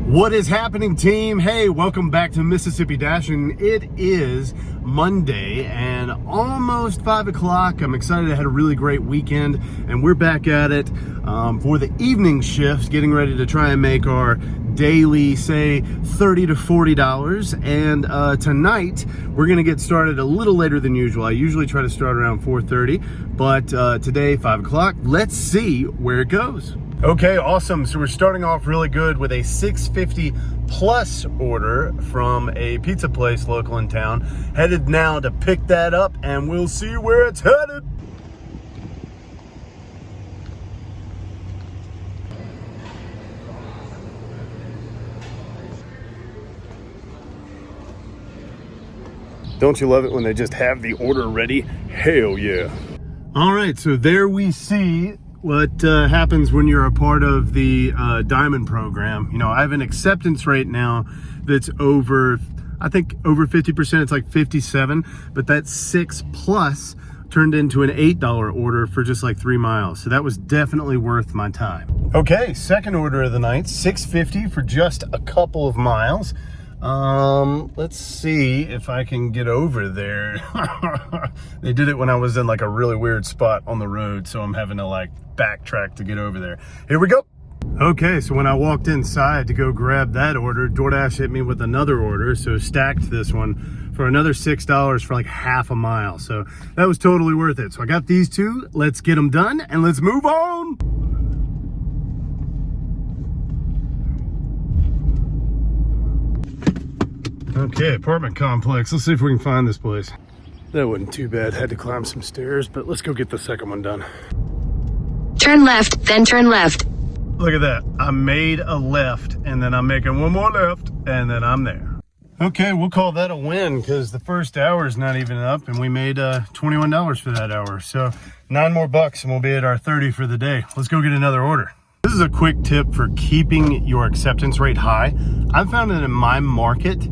What is happening, team? Hey, welcome back to Mississippi Dash, and it is Monday and almost 5 o'clock. I'm excited. I had a really great weekend, and we're back at it for the evening shift, getting ready to try and make our daily, say, $30 to $40. And tonight, we're going to get started a little later than usual. I usually try to start around 4:30, but today, 5 o'clock. Let's see where it goes. Okay, awesome. So we're starting off really good with a $6.50 plus order from a pizza place local in town. Headed now to pick that up, and we'll see where it's headed. Don't you love it when they just have the order ready? Hell yeah. All right, so there we see what happens when you're a part of the Diamond program. You know, I have an acceptance rate now that's over, I think over 50%, it's like 57, but that 6 plus turned into an $8 order for just like 3 miles. So that was definitely worth my time. Okay, second order of the night, $6.50 for just a couple of miles. Let's see if I can get over there. They did it when I was in like a really weird spot on the road, so I'm having to like backtrack to get over there. Here we go. Okay, so when I walked inside to go grab that order, Doordash hit me with another order, so stacked this one for another $6 for like half a mile. So that was totally worth it. So I got these two. Let's get them done and let's move on. Okay, apartment complex. Let's see if we can find this place. That wasn't too bad. Had to climb some stairs, but let's go get the second one done. Turn left, then turn left. Look at that. I made a left, and then I'm making one more left, and then I'm there. Okay, we'll call that a win because the first hour is not even up, and we made $21 for that hour. So 9 more bucks, and we'll be at our 30 for the day. Let's go get another order. This is a quick tip for keeping your acceptance rate high. I've found that in my market,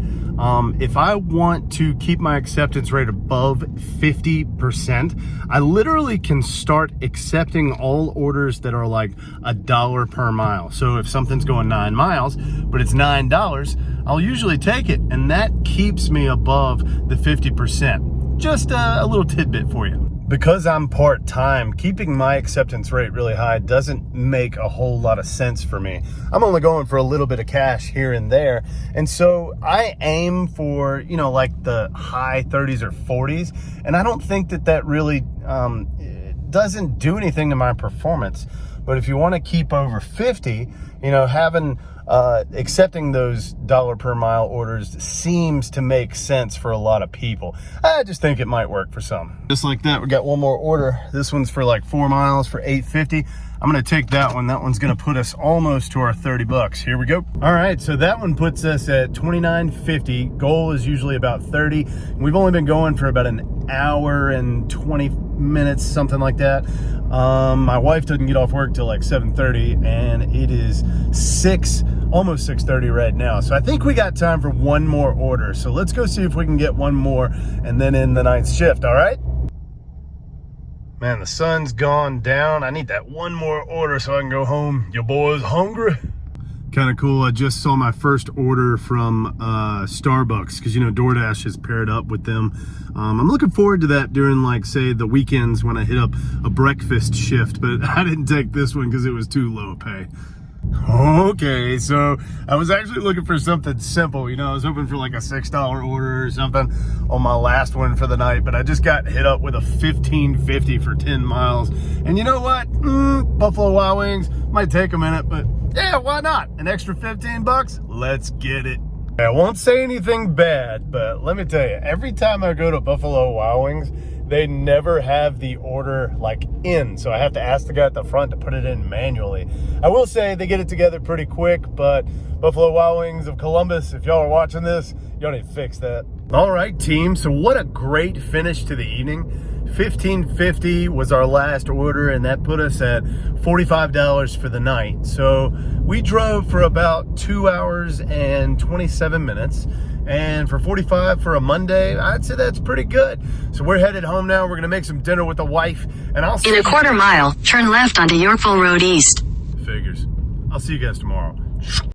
if I want to keep my acceptance rate above 50%, I literally can start accepting all orders that are like $1 per mile. So if something's going 9 miles, but it's $9, I'll usually take it. And that keeps me above the 50%. Just a little tidbit for you. Because I'm part-time, keeping my acceptance rate really high doesn't make a whole lot of sense for me. I'm only going for a little bit of cash here and there. And so I aim for, you know, like the high 30s or 40s. And I don't think that that really doesn't do anything to my performance. But if you want to keep over 50, you know, having accepting those $1 per mile orders seems to make sense for a lot of people. I just think it might work for some. Just like that, we got one more order. This one's for like 4 miles for $8.50. I'm gonna take that one. That one's gonna put us almost to our 30 bucks. Here we go. All right, so that one puts us at $29.50. Goal is usually about 30. We've only been going for about an hour and 20 minutes, something like that. My wife doesn't get off work till like 7:30, and it is almost 6:30 right now. So I think we got time for one more order. So let's go see if we can get one more and then end the night's shift, all right? Man, the sun's gone down. I need that one more order so I can go home. Your boy's hungry. Kind of cool. I just saw my first order from Starbucks because, you know, Doordash is paired up with them. I'm looking forward to that during, like, say, the weekends when I hit up a breakfast shift, but I didn't take this one because it was too low pay. Okay, so I was actually looking for something simple. You know, I was hoping for like a $6 order or something on my last one for the night, but I just got hit up with a $15.50 for 10 miles. And you know what? Buffalo Wild Wings might take a minute, but yeah, why not? An extra 15 bucks? Let's get it. I won't say anything bad, but let me tell you, every time I go to Buffalo Wild Wings, they never have the order like in, so I have to ask the guy at the front to put it in manually. I will say they get it together pretty quick, but Buffalo Wild Wings of Columbus, if y'all are watching this, y'all need to fix that. All right, team, so what a great finish to the evening. $15.50 was our last order, and that put us at $45 for the night. So we drove for about 2 hours and 27 minutes. And for 45 for a Monday, I'd say that's pretty good. So we're headed home now. We're gonna make some dinner with the wife, and I'll see in a quarter mile, turn left onto Yorkville Road East. Figures. I'll see you guys tomorrow.